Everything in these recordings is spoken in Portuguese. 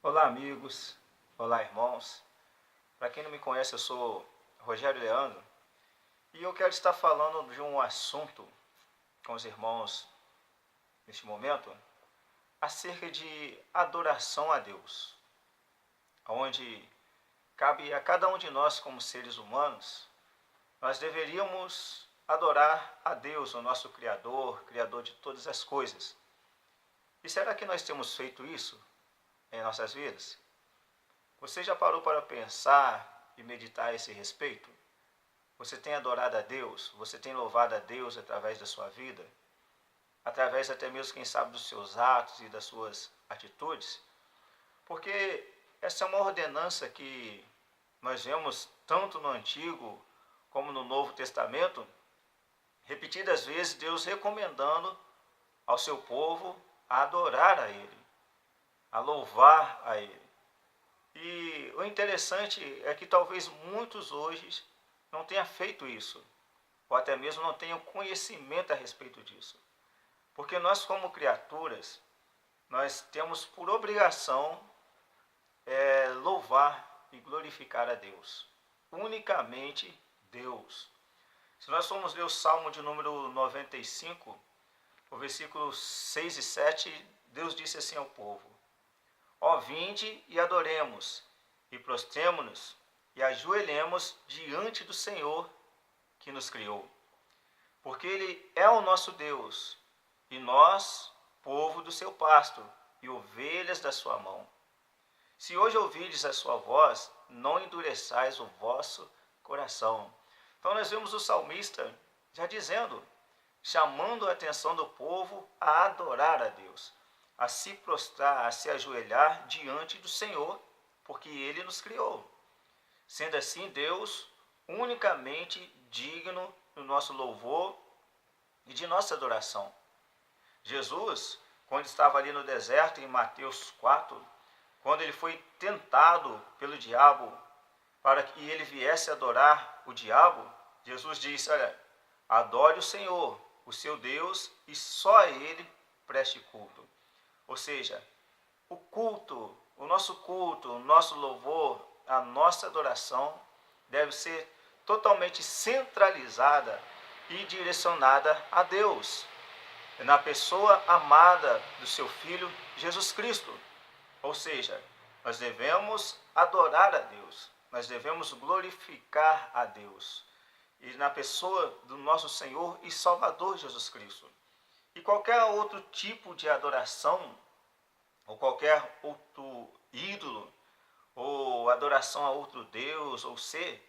Olá, amigos. Olá, irmãos. Para quem não me conhece, eu sou Rogério Leandro e eu quero estar falando de um assunto com os irmãos neste momento acerca de adoração a Deus, onde cabe a cada um de nós, como seres humanos, nós deveríamos adorar a Deus, o nosso Criador, Criador de todas as coisas. E será que nós temos feito isso em nossas vidas? Você já parou para pensar e meditar a esse respeito? Você tem adorado a Deus? Você tem louvado a Deus através da sua vida? Através até mesmo, quem sabe, dos seus atos e das suas atitudes? Porque essa é uma ordenança que nós vemos tanto no Antigo como no Novo Testamento, repetidas vezes Deus recomendando ao seu povo a adorar a Ele, a louvar a Ele. E o interessante é que talvez muitos hoje não tenham feito isso, ou até mesmo não tenham conhecimento a respeito disso. Porque nós, como criaturas, nós temos por obrigação louvar e glorificar a Deus. Unicamente Deus. Se nós formos ler o Salmo de número 95, o versículo 6 e 7, Deus disse assim ao povo: Ó, vinde e adoremos, e prostremo-nos, e ajoelhemos diante do Senhor que nos criou. Porque Ele é o nosso Deus, e nós, povo do seu pasto, e ovelhas da sua mão. Se hoje ouvirdes a sua voz, não endureçais o vosso coração. Então nós vemos o salmista já dizendo, chamando a atenção do povo a adorar a Deus, a se prostrar, a se ajoelhar diante do Senhor, porque Ele nos criou. Sendo assim, Deus unicamente digno do nosso louvor e de nossa adoração. Jesus, quando estava ali no deserto, em Mateus 4, quando ele foi tentado pelo diabo para que ele viesse adorar o diabo, Jesus disse, olha, adore o Senhor, o seu Deus, e só a Ele preste culto. Ou seja, o nosso louvor, a nossa adoração deve ser totalmente centralizada e direcionada a Deus, na pessoa amada do seu Filho Jesus Cristo. Ou seja, nós devemos adorar a Deus, nós devemos glorificar a Deus, e na pessoa do nosso Senhor e Salvador Jesus Cristo. E qualquer outro tipo de adoração, ou qualquer outro ídolo, ou adoração a outro Deus ou ser,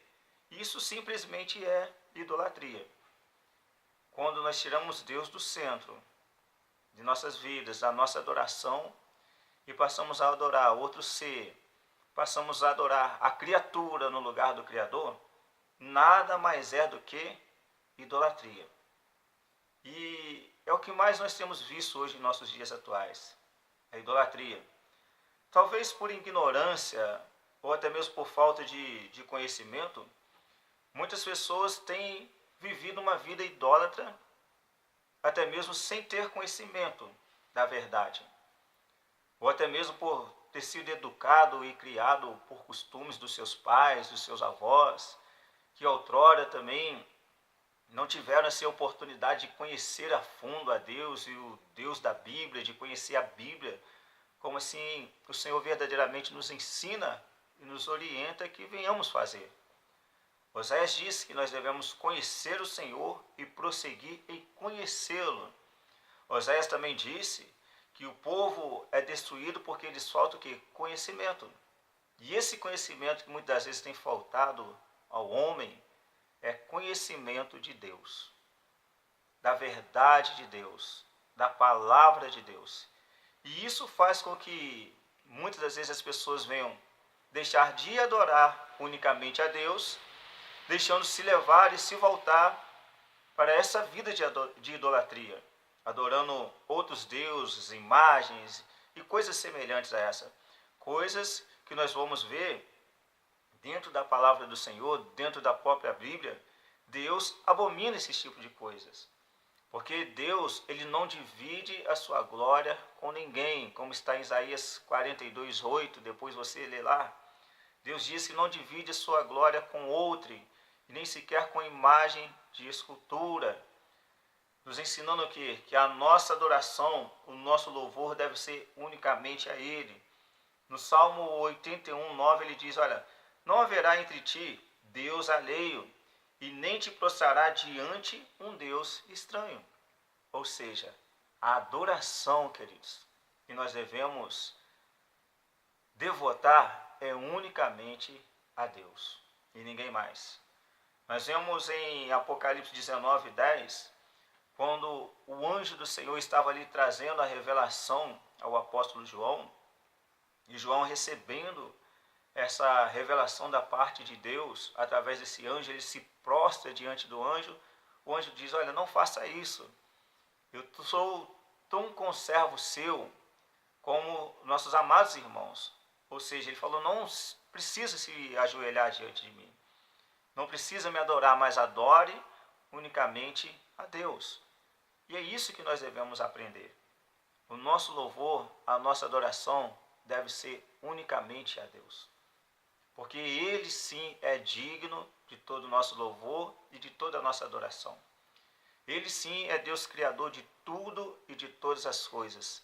isso simplesmente é idolatria. Quando nós tiramos Deus do centro de nossas vidas, da nossa adoração, e passamos a adorar outro ser, passamos a adorar a criatura no lugar do Criador, nada mais é do que idolatria. E é o que mais nós temos visto hoje em nossos dias atuais, a idolatria. Talvez por ignorância, ou até mesmo por falta de conhecimento, muitas pessoas têm vivido uma vida idólatra, até mesmo sem ter conhecimento da verdade. Ou até mesmo por ter sido educado e criado por costumes dos seus pais, dos seus avós, que outrora também não tiveram essa oportunidade de conhecer a fundo a Deus e o Deus da Bíblia, de conhecer a Bíblia, como assim o Senhor verdadeiramente nos ensina e nos orienta que venhamos fazer. Oséias disse que nós devemos conhecer o Senhor e prosseguir em conhecê-lo. Oséias também disse que o povo é destruído porque lhes falta o quê? Conhecimento. E esse conhecimento que muitas vezes tem faltado ao homem é conhecimento de Deus, da verdade de Deus, da palavra de Deus. E isso faz com que muitas das vezes as pessoas venham deixar de adorar unicamente a Deus, deixando-se levar e se voltar para essa vida de idolatria, adorando outros deuses, imagens e coisas semelhantes a essa. Coisas que nós vamos ver dentro da palavra do Senhor, dentro da própria Bíblia. Deus abomina esse tipo de coisas, porque Deus, ele não divide a sua glória com ninguém, como está em Isaías 42:8, depois você lê lá. Deus diz que não divide sua glória com outro, e nem sequer com imagem de escultura, nos ensinando o quê? Que a nossa adoração, o nosso louvor deve ser unicamente a Ele. No Salmo 81:9 ele diz, olha, não haverá entre ti Deus alheio, e nem te prostrará diante um Deus estranho. Ou seja, a adoração, queridos, que nós devemos devotar é unicamente a Deus e ninguém mais. Nós vemos em Apocalipse 19:10, quando o anjo do Senhor estava ali trazendo a revelação ao apóstolo João, e João recebendo essa revelação da parte de Deus, através desse anjo, ele se prostra diante do anjo. O anjo diz, olha, não faça isso, eu sou tão conservo seu como nossos amados irmãos. Ou seja, ele falou, não precisa se ajoelhar diante de mim, não precisa me adorar, mas adore unicamente a Deus. E é isso que nós devemos aprender. O nosso louvor, a nossa adoração deve ser unicamente a Deus. Porque Ele sim é digno de todo o nosso louvor e de toda a nossa adoração. Ele sim é Deus criador de tudo e de todas as coisas,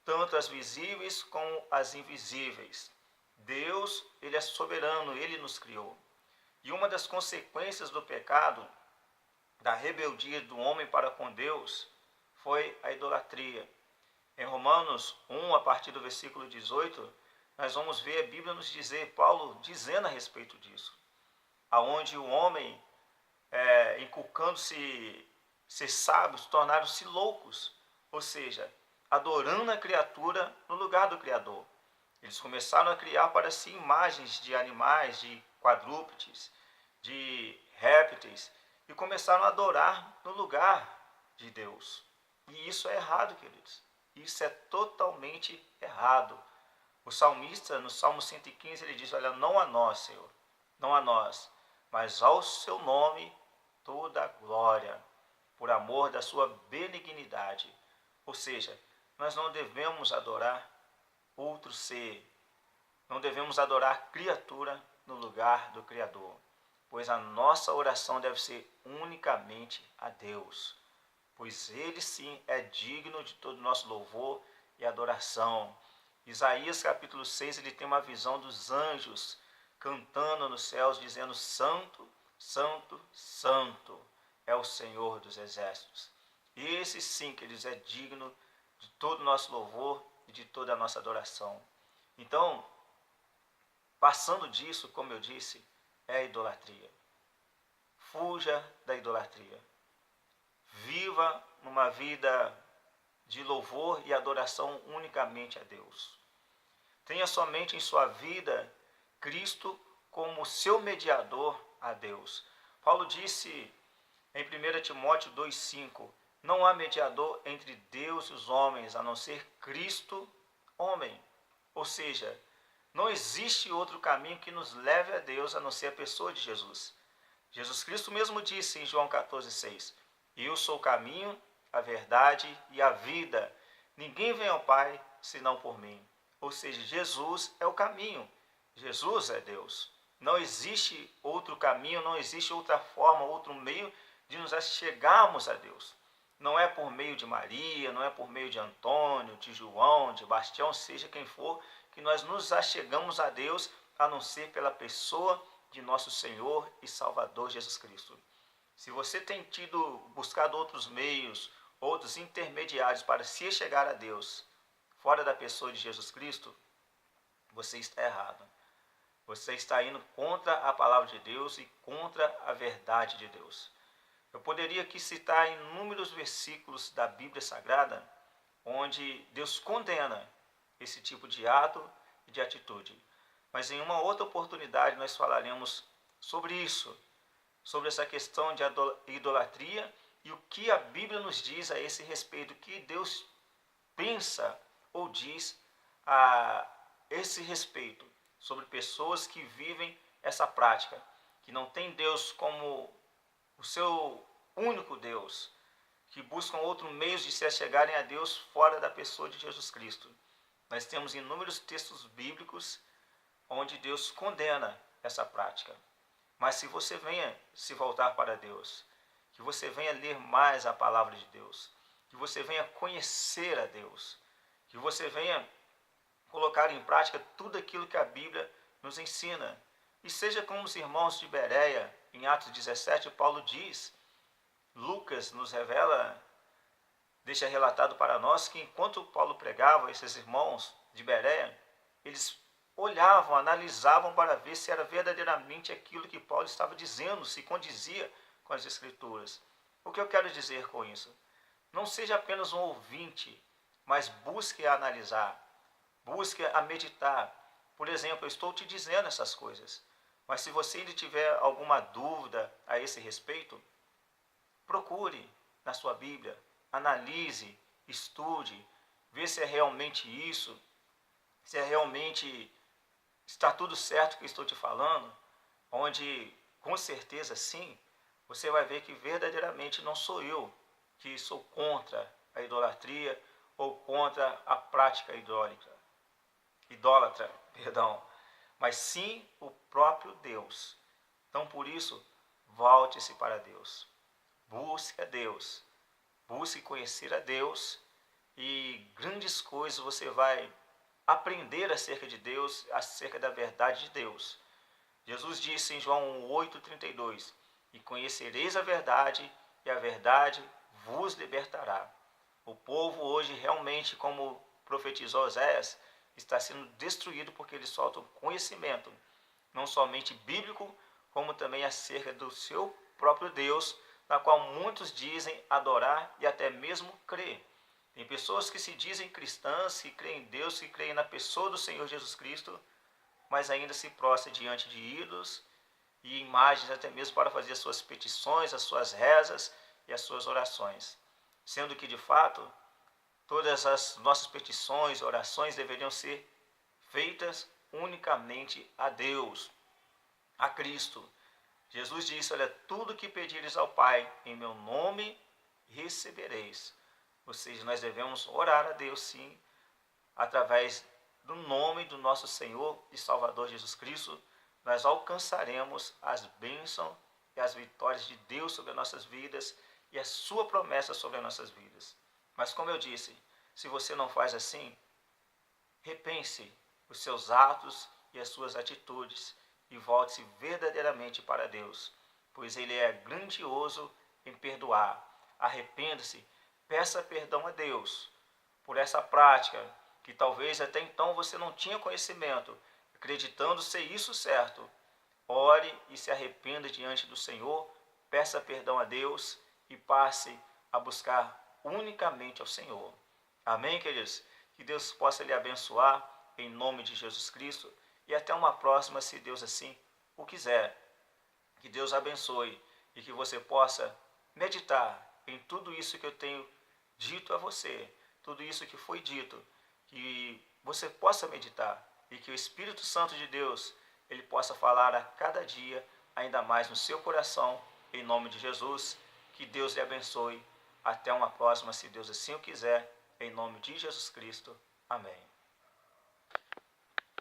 tanto as visíveis como as invisíveis. Deus, Ele é soberano, Ele nos criou. E uma das consequências do pecado, da rebeldia do homem para com Deus, foi a idolatria. Em Romanos 1, a partir do versículo 18, nós vamos ver a Bíblia nos dizer, Paulo dizendo a respeito disso, aonde o homem, inculcando-se ser sábios, tornaram-se loucos, ou seja, adorando a criatura no lugar do Criador. Eles começaram a criar para si imagens de animais, de quadrúpedes, de répteis, e começaram a adorar no lugar de Deus. E isso é errado, queridos. Isso é totalmente errado. O salmista, no Salmo 115, ele diz, olha, não a nós, Senhor, não a nós, mas ao seu nome toda a glória, por amor da sua benignidade. Ou seja, nós não devemos adorar outro ser, não devemos adorar criatura no lugar do Criador, pois a nossa oração deve ser unicamente a Deus, pois Ele sim é digno de todo o nosso louvor e adoração. Isaías capítulo 6, ele tem uma visão dos anjos cantando nos céus, dizendo, santo, santo, santo é o Senhor dos exércitos. Esse sim, queridos, é digno de todo o nosso louvor e de toda a nossa adoração. Então, passando disso, como eu disse, é a idolatria. Fuja da idolatria. Viva uma vida de louvor e adoração unicamente a Deus. Tenha somente em sua vida Cristo como seu mediador a Deus. Paulo disse em 1 Timóteo 2,5, não há mediador entre Deus e os homens, a não ser Cristo, homem. Ou seja, não existe outro caminho que nos leve a Deus, a não ser a pessoa de Jesus. Jesus Cristo mesmo disse em João 14,6, eu sou o caminho, a verdade e a vida. Ninguém vem ao Pai senão por mim. Ou seja, Jesus é o caminho. Jesus é Deus. Não existe outro caminho, não existe outra forma, outro meio de nos chegarmos a Deus. Não é por meio de Maria, não é por meio de Antônio, de João, de Bastião, seja quem for, que nós nos achegamos a Deus, a não ser pela pessoa de nosso Senhor e Salvador Jesus Cristo. Se você tem buscado outros meios, outros intermediários para se chegar a Deus, fora da pessoa de Jesus Cristo, você está errado. Você está indo contra a palavra de Deus e contra a verdade de Deus. Eu poderia aqui citar inúmeros versículos da Bíblia Sagrada, onde Deus condena esse tipo de ato e de atitude. Mas em uma outra oportunidade nós falaremos sobre isso, sobre essa questão de idolatria e o que a Bíblia nos diz a esse respeito, o que Deus pensa ou diz a esse respeito sobre pessoas que vivem essa prática, que não tem Deus como o seu único Deus, que buscam outros meios de se achegarem a Deus fora da pessoa de Jesus Cristo. Nós temos inúmeros textos bíblicos onde Deus condena essa prática. Mas se você venha se voltar para Deus, que você venha ler mais a palavra de Deus, que você venha conhecer a Deus, que você venha colocar em prática tudo aquilo que a Bíblia nos ensina. E seja como os irmãos de Bereia, em Atos 17, Paulo diz, Lucas nos revela, deixa relatado para nós que enquanto Paulo pregava, esses irmãos de Bereia, eles olhavam, analisavam para ver se era verdadeiramente aquilo que Paulo estava dizendo, se condizia com as Escrituras. O que eu quero dizer com isso? Não seja apenas um ouvinte, mas busque a analisar, busque a meditar. Por exemplo, eu estou te dizendo essas coisas, mas se você ainda tiver alguma dúvida a esse respeito, procure na sua Bíblia, analise, estude, vê se é realmente isso, se é realmente está tudo certo que eu estou te falando, onde com certeza sim, você vai ver que verdadeiramente não sou eu que sou contra a idolatria ou contra a prática idólatra, mas sim o próprio Deus. Então por isso, volte-se para Deus, busque a Deus, busque conhecer a Deus e grandes coisas você vai aprender acerca de Deus, acerca da verdade de Deus. Jesus disse em João 8,32, e conhecereis a verdade, e a verdade vos libertará. O povo hoje realmente, como profetizou Oséias, está sendo destruído porque eles faltam conhecimento, não somente bíblico, como também acerca do seu próprio Deus, na qual muitos dizem adorar e até mesmo crer. Tem pessoas que se dizem cristãs, que creem em Deus, que creem na pessoa do Senhor Jesus Cristo, mas ainda se prostram diante de ídolos e imagens até mesmo para fazer as suas petições, as suas rezas e as suas orações. Sendo que, de fato, todas as nossas petições, orações deveriam ser feitas unicamente a Deus, a Cristo. Jesus disse, olha, tudo que pedires ao Pai em meu nome recebereis. Ou seja, nós devemos orar a Deus sim, através do nome do nosso Senhor e Salvador Jesus Cristo, nós alcançaremos as bênçãos e as vitórias de Deus sobre as nossas vidas e a sua promessa sobre as nossas vidas. Mas como eu disse, se você não faz assim, repense os seus atos e as suas atitudes e volte-se verdadeiramente para Deus, pois Ele é grandioso em perdoar. Arrependa-se, peça perdão a Deus por essa prática que talvez até então você não tinha conhecimento, acreditando ser isso certo. Ore e se arrependa diante do Senhor, peça perdão a Deus e passe a buscar unicamente ao Senhor. Amém, queridos? Que Deus possa lhe abençoar em nome de Jesus Cristo e até uma próxima, se Deus assim o quiser. Que Deus abençoe e que você possa meditar em tudo isso que eu tenho dito a você, tudo isso que foi dito, que você possa meditar e que o Espírito Santo de Deus, ele possa falar a cada dia, ainda mais no seu coração, em nome de Jesus. Que Deus lhe abençoe. Até uma próxima, se Deus assim o quiser, em nome de Jesus Cristo. Amém.